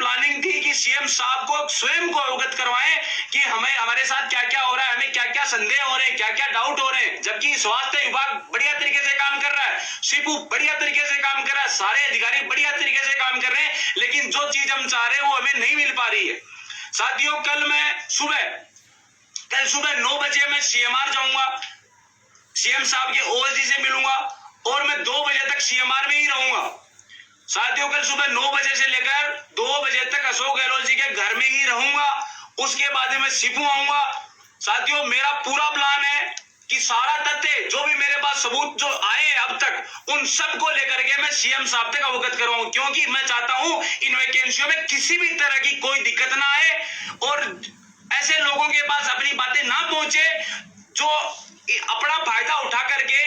Planning थी कि CM साहब को स्वयं को अवगत करवाएं कि हमें हमारे साथ क्या क्या हो रहा है, हमें क्या क्या संदेह हो रहे हैं, क्या क्या डाउट हो रहे हैं। जबकि स्वास्थ्य विभाग बढ़िया तरीके से काम कर रहा है, सीपू बढ़िया तरीके से काम कर रहा है, सारे अधिकारी बढ़िया तरीके से काम कर रहे हैं, लेकिन जो चीज हम चाह रहे हैं वो हमें नहीं मिल पा रही है। साथियों, कल सुबह 9 बजे मैं सीएमआर जाऊंगा, सीएम साहब के ओएसडी से मिलूंगा और मैं 2 बजे तक सीएमआर में ही रहूंगा। साथियों, कल सुबह 9 बजे से लेकर 2 बजे तक अशोक गहलोत जी के घर में ही रहूंगा, उसके बाद में सीपू आऊंगा। साथियों, मेरा पूरा प्लान है कि सारा तथ्य जो भी मेरे पास सबूत जो आए अब तक उन सब को लेकर के मैं सीएम साहब तक अवगत करवाऊं, क्योंकि मैं चाहता हूं इन वैकेंसियों में किसी भी तरह की कोई दिक्कत ना आए और ऐसे लोगों के पास अपनी बातें ना पहुंचे जो अपना फायदा उठा करके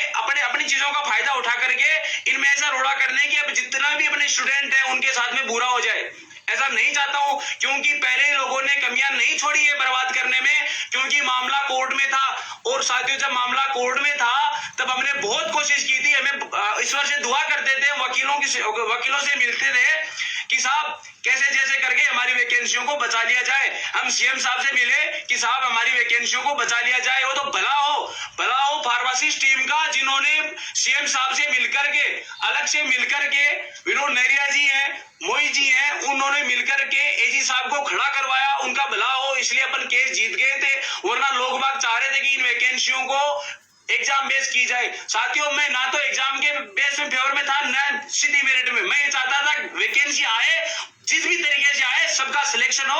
अपनी चीजों का फायदा उठा करके इनमें ऐसा रोड़ा करने की अब जितना भी अपने स्टूडेंट है उनके साथ में बुरा हो जाए। ऐसा नहीं चाहता हूं, क्योंकि पहले लोगों ने कमियां नहीं छोड़ी है बर्बाद करने में, क्योंकि मामला कोर्ट में था। और साथियों, जब मामला कोर्ट में था तब हमने बहुत कोशिश की थी, हमें ईश्वर से दुआ करते थे, वकीलों से मिलते थे कि साहब कैसे जैसे करके हमारी वैकेंसियों को बचा लिया जाए। हम सीएम साहब से मिले कि साहब हमारी वैकेंसियों को बचा लिया जाए। वो तो भला हो फार्मासिस्ट टीम का, जिन्होंने सीएम साहब से मिलकर के अलग से मिलकर के विनोद नेहरिया जी हैं, मोहित जी हैं, उन्होंने मिलकर के एजी साहब को खड़ा करवाया। उनका भला हो, इसलिए अपन केस जीत गए थे, वरना लोग बाग चाह रहे थे कि इन वैकेंसियों को एग्जाम बेस की जाए। साथियों, मैं ना तो एग्जाम के बेस में फेवर में था, ना सीधी मेरिट में। मैं चाहता था वैकेंसी आए, जिस भी तरीके से आए सबका सिलेक्शन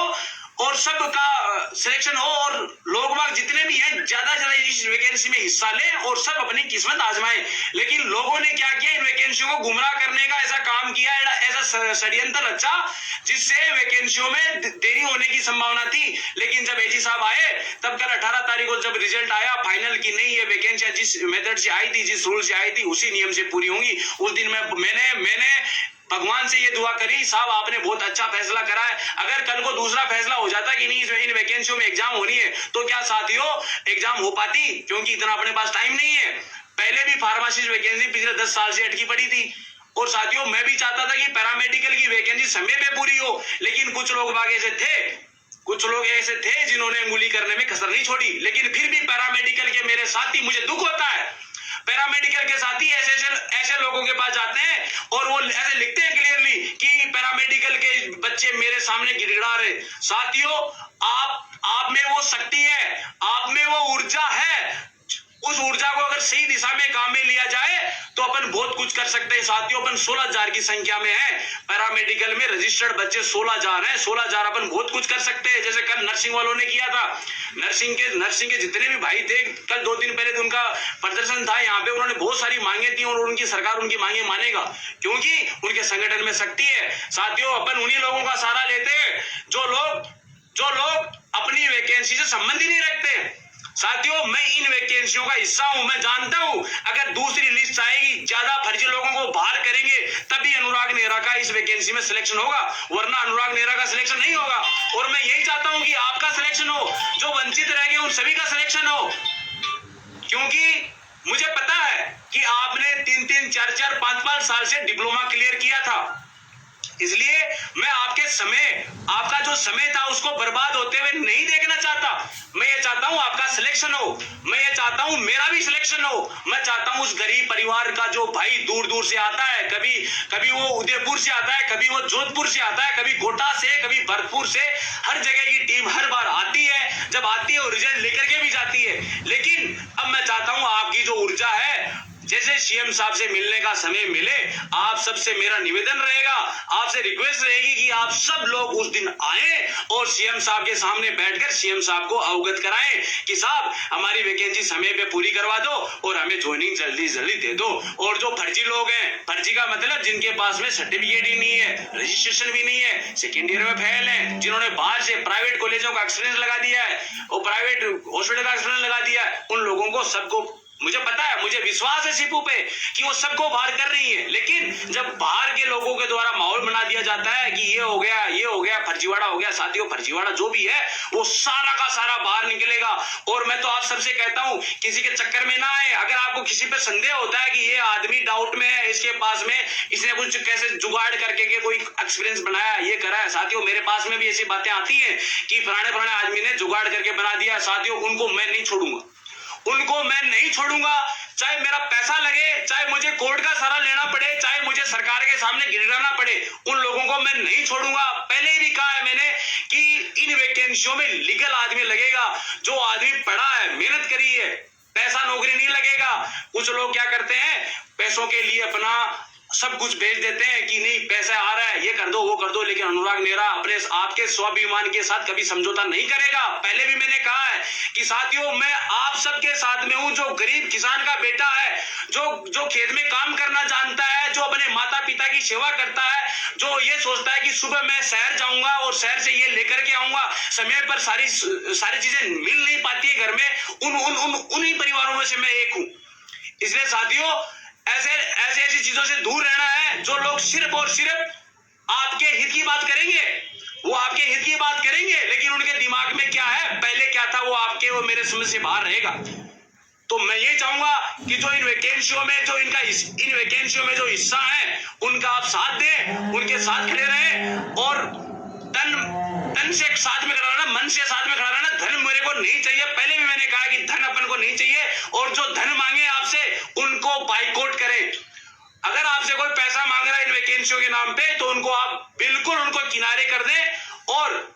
हो और लोग बाग जितने भी हैं ज्यादा से ज्यादा इस वैकेंसी में हिस्सा लें और सब अपनी किस्मत आजमाएं। लेकिन लोगों ने क्या किया, इन वैकेंसियों को गुमराह करने का ऐसा काम किया, ऐसा षड्यंत्र रचा जिससे वैकेंसियों में देरी होने की संभावना थी। लेकिन जब एजी साहब आए तब कल 18 तारीख को जब रिजल्ट आया फाइनल की नहीं, ये वैकेंसियां जिस मेथड से आई थी, जिस रूल से आई थी, उसी नियम से पूरी होंगी। उस दिन मैंने भगवान से ये दुआ करी, साहब आपने बहुत अच्छा फैसला करा है। अगर कल को दूसरा फैसला हो जाता कि नहीं इन वैकेंसियों में एग्जाम होनी है, तो क्या साथियों एग्जाम हो पाती? क्योंकि इतना अपने पास टाइम नहीं है। पहले भी फार्मासिस्ट वैकेंसी पिछले 10 साल से अटकी पड़ी थी। और साथियों, मैं भी चाहता था कि पैरामेडिकल की वैकेंसी समय पे पूरी हो, लेकिन कुछ लोग ऐसे थे जिन्होंने अंगुली करने में कसर नहीं छोड़ी। लेकिन फिर भी पैरामेडिकल के मेरे साथी, मुझे दुख होता है, पैरामेडिकल के साथी ऐसे लोगों के पास जाते हैं और वो ऐसे लिखते हैं क्लियरली कि पैरामेडिकल के बच्चे मेरे सामने गिड़गिड़ा रहे। साथियों, आप में वो शक्ति है, आप में वो ऊर्जा है, उस ऊर्जा को अगर सही दिशा में काम में लिया जाए तो अपन बहुत कुछ कर सकते हैं। साथियों, अपन 16,000 की संख्या में है, पैरामेडिकल में रजिस्टर्ड बच्चे 16,000 हैं। 16,000 अपन बहुत कुछ कर सकते हैं। जैसे कल नर्सिंग वालों ने किया था, नर्सिंग के जितने भी भाई थे, कल 2 दिन पहले उनका प्रदर्शन था यहाँ पे, उन्होंने बहुत सारी मांगे थी और उनकी सरकार उनकी मांगे मानेगा, क्योंकि उनके संगठन में शक्ति है। साथियों, अपन उन्हीं लोगों का सहारा लेते हैं जो लोग अपनी वैकेंसी से संबंध ही नहीं रखते। साथियों, मैं इन वैकेंसियों का हिस्सा हूं। मैं जानता हूं अगर दूसरी लिस्ट आएगी, ज्यादा फर्जी लोगों को बाहर करेंगे, तभी अनुराग नेहरा का इस वैकेंसी में सिलेक्शन होगा, वरना अनुराग नेहरा का सिलेक्शन नहीं होगा। और मैं यही चाहता हूं कि आपका सिलेक्शन हो, जो वंचित रह गए उन सभी का सिलेक्शन हो, क्योंकि मुझे पता है कि आपने 3-3, 4-4, 5-5 साल से डिप्लोमा क्लियर किया था। इसलिए मैं आपका जो समय था उसको बर्बाद होते हुए नहीं देखना चाहता। मैं ये चाहता हूं आपका सिलेक्शन हो, मैं ये चाहता हूं मेरा भी सिलेक्शन हो। मैं चाहता हूं उस गरीब परिवार का जो भाई दूर दूर से आता है, कभी वो उदयपुर से आता है, कभी वो जोधपुर से आता है, कभी कोटा से, कभी भरतपुर से, हर जगह की टीम हर बार आती है। जब आती है वो रिजल्ट लेकर के भी जाती है। लेकिन अब मैं चाहता हूं आपकी जो ऊर्जा है, जैसे सीएम साहब से मिलने का समय मिले, आप सबसे मेरा निवेदन रहेगा, आपसे रिक्वेस्ट रहेगी कि आप सब लोग उस दिन आए और सीएम साहब के सामने बैठकर सीएम साहब को अवगत कराएं कि साहब हमारी वैकेंसी समय पे पूरी करवा दो और हमें ज्वाइनिंग जल्दी जल्दी दे दो। और जो फर्जी लोग हैं, फर्जी का मतलब जिनके पास में सर्टिफिकेट ही नहीं है, रजिस्ट्रेशन भी नहीं है, सेकेंड ईयर में फेल है, जिन्होंने बाहर से प्राइवेट कॉलेजों का एक्सपीरियंस लगा दिया है और प्राइवेट हॉस्पिटल का एक्सपीरियंस लगा दिया है, उन लोगों को सबको मुझे पता है, मुझे विश्वास है सीपू पे कि वो सबको बाहर कर रही है। लेकिन जब बाहर के लोगों के द्वारा माहौल बना दिया जाता है कि ये हो गया गया, फर्जीवाड़ा हो गया। साथियों, फर्जीवाड़ा जो भी है वो सारा का सारा बाहर निकलेगा। और मैं तो आप सबसे कहता हूं, किसी के चक्कर में ना आए। अगर आपको किसी पे संदेह होता है कि ये आदमी डाउट में है, इसके पास में इसने कुछ कैसे जुगाड़ करके के कोई एक्सपीरियंस बनाया, ये करा है, साथियों मेरे पास में भी ऐसी बातें आती हैं कि फलाने आदमी ने जुगाड़ करके बना दिया। साथियों, उनको मैं नहीं छोड़ूंगा, उनको मैं नहीं छोड़ूंगा। चाहे मेरा पैसा लगे, चाहे मुझे कोर्ट का सहारा लेना पड़े, चाहे मुझे सरकार के सामने गिड़गिड़ाना पड़े, उन लोगों को मैं नहीं छोड़ूंगा। पहले ही भी कहा है मैंने कि इन वैकेंसियों में लीगल आदमी लगेगा, जो आदमी पढ़ा है, मेहनत करी है। पैसा नौकरी नहीं लगेगा। कुछ लोग क्या करते हैं, पैसों के लिए अपना सब कुछ बेच देते हैं कि नहीं पैसा आ रहा है, ये कर दो वो कर दो। लेकिन अनुराग मेहरा अपने आपके स्वाभिमान के साथ कभी समझौता नहीं करेगा। पहले भी मैंने कहा है कि साथियों, मैं आप सबके साथ में हूं। जो गरीब किसान का बेटा है, जो खेत में काम करना जानता है, जो अपने माता पिता की सेवा करता है, जो ये सोचता है कि सुबह मैं शहर जाऊंगा और शहर से ये लेकर के आऊंगा, समय पर सारी चीजें मिल नहीं पाती है घर में, उन्हीं परिवारों में से मैं एक हूं। इसलिए साथियों, ऐसी चीजों से दूर रहना है। जो लोग सिर्फ और सिर्फ आपके हित की बात करेंगे, वो आपके हित की बात करेंगे, लेकिन उनके दिमाग में क्या है, पहले क्या था, वो आपके वो मेरे समझ से बाहर रहेगा। तो मैं ये चाहूंगा कि जो इन वैकेंसियों में जो हिस्सा है, उनका आप साथ दें, उनके साथ खड़े रहें। और तन से साथ में खड़ा रहना, मन से साथ में खड़ा रहना। धन मेरे को नहीं चाहिए। पहले भी मैंने कहा कि धन अपन को नहीं चाहिए। और जो धन मांगे आपसे, उनको बाइकआउट करें। अगर आपसे कोई पैसा मांग रहा है इन वैकेंसियों के नाम पे, तो उनको आप बिल्कुल उनको किनारे कर दें। और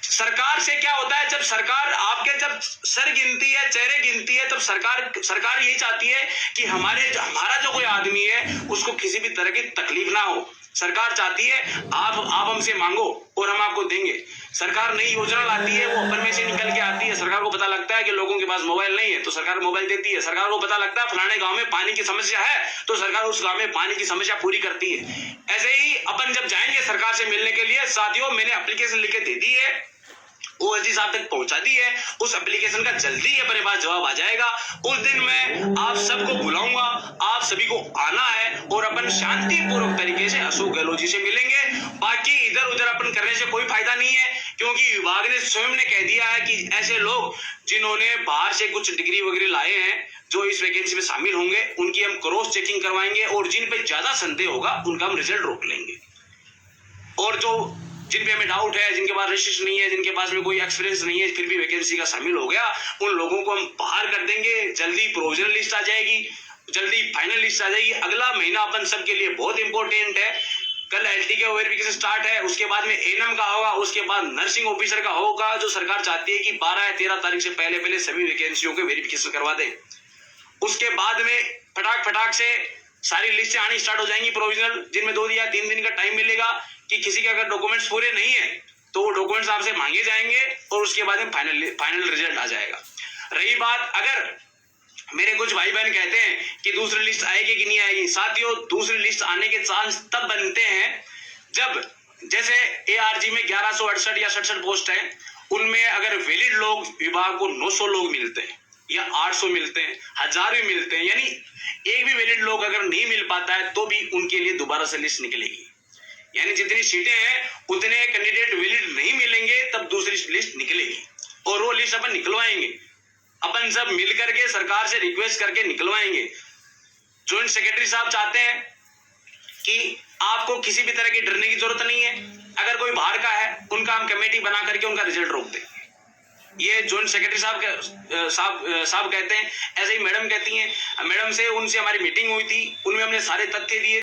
सरकार से क्या होता है, जब सरकार आपके जब सर गिनती है, चेहरे गिनती है, तब सरकार यही चाहती है कि हमारा जो कोई आदमी है, उसको किसी भी तरह की तकलीफ ना हो। सरकार चाहती है आप हमसे मांगो और हम आपको देंगे। सरकार नई योजना लाती है, वो अपन में से निकल के आती है। सरकार को पता लगता है कि लोगों के पास मोबाइल नहीं है, तो सरकार मोबाइल देती है। सरकार को पता लगता है फलाने गांव में पानी की समस्या है, तो सरकार उस गांव में पानी की समस्या पूरी करती है। ऐसे ही अपन जब जाएंगे सरकार से मिलने के लिए, साथियों मैंने एप्लीकेशन लिख के दे दी है, ओएसडी साहब तक पहुंचा दी है। उस एप्लीकेशन का जल्दी अपने पास जवाब आ जाएगा। उस दिन मैं आप सबको बुलाऊंगा, आप सभी को आना है और अपन शांतिपूर्वक तरीके से अशोक गहलोत जी से मिलेंगे। बाकी इधर उधर अपन करने से कोई फायदा नहीं है, क्योंकि विभाग ने स्वयं ने कह दिया है कि ऐसे लोग जिन्होंने बाहर से कुछ डिग्री वगैरह लाए हैं, जो इस वैकेंसी में शामिल होंगे, उनकी हम क्रॉस चेकिंग करवाएंगे और जिन पे ज्यादा संदेह होगा उनका हम रिजल्ट रोक लेंगे। और जो जिन पे हमें डाउट है, जिनके पास रजिस्ट्रेशन नहीं है, जिनके पास में कोई एक्सपीरियंस नहीं है, फिर भी वैकेंसी का शामिल हो गया, उन लोगों को हम बाहर कर देंगे। जल्दी प्रोविजनल लिस्ट आ जाएगी, जल्दी फाइनल लिस्ट आ जाएगी। अगला महीना अपन सबके लिए बहुत इंपॉर्टेंट है। कल एलटी के वेरिफिकेशन स्टार्ट है, उसके बाद में एएनएम का होगा, उसके बाद नर्सिंग ऑफिसर का होगा। जो सरकार चाहती है कि 12 या 13 तारीख से पहले सभी वैकेंसियों के वेरिफिकेशन करवा दे। उसके बाद में फटाक से सारी लिस्टें आनी स्टार्ट हो जाएंगी प्रोविजनल, जिनमें 2 या 3 दिन का टाइम मिलेगा कि किसी के अगर डॉक्यूमेंट्स पूरे नहीं है तो वो डॉक्यूमेंट्स आपसे मांगे जाएंगे और उसके बाद में फाइनल रिजल्ट आ जाएगा। रही बात, अगर मेरे कुछ भाई बहन कहते हैं कि दूसरी लिस्ट आएगी कि नहीं आएगी, साथियों दूसरी लिस्ट आने के चांस तब बनते हैं जब जैसे एआरजी में 1168 या 67 पोस्ट है, उनमें अगर वैलिड लोग विभाग को 900 लोग मिलते हैं या 800 मिलते हैं, 1000 भी मिलते हैं, यानी एक भी वैलिड लोग अगर नहीं मिल पाता है तो भी उनके लिए दोबारा से लिस्ट निकलेगी। यानी जितनी सीटें हैं उतने कैंडिडेट वैलिड नहीं मिलेंगे, तब दूसरी लिस्ट निकलेगी और वो लिस्ट अपन निकलवाएंगे। अपन सब मिल करके सरकार से रिक्वेस्ट करके निकलवाएंगे। जॉइंट सेक्रेटरी साहब चाहते हैं कि आपको किसी भी तरह की डरने की जरूरत नहीं है। अगर कोई बाहर का है, उनका हम कमेटी बना करके उनका रिजल्ट रोक देंगे। ये जॉइंट सेक्रेटरी साहब कहते हैं, ऐसे ही मैडम कहती हैं। मैडम से उनसे हमारी मीटिंग हुई थी, उनमें हमने सारे तथ्य दिए।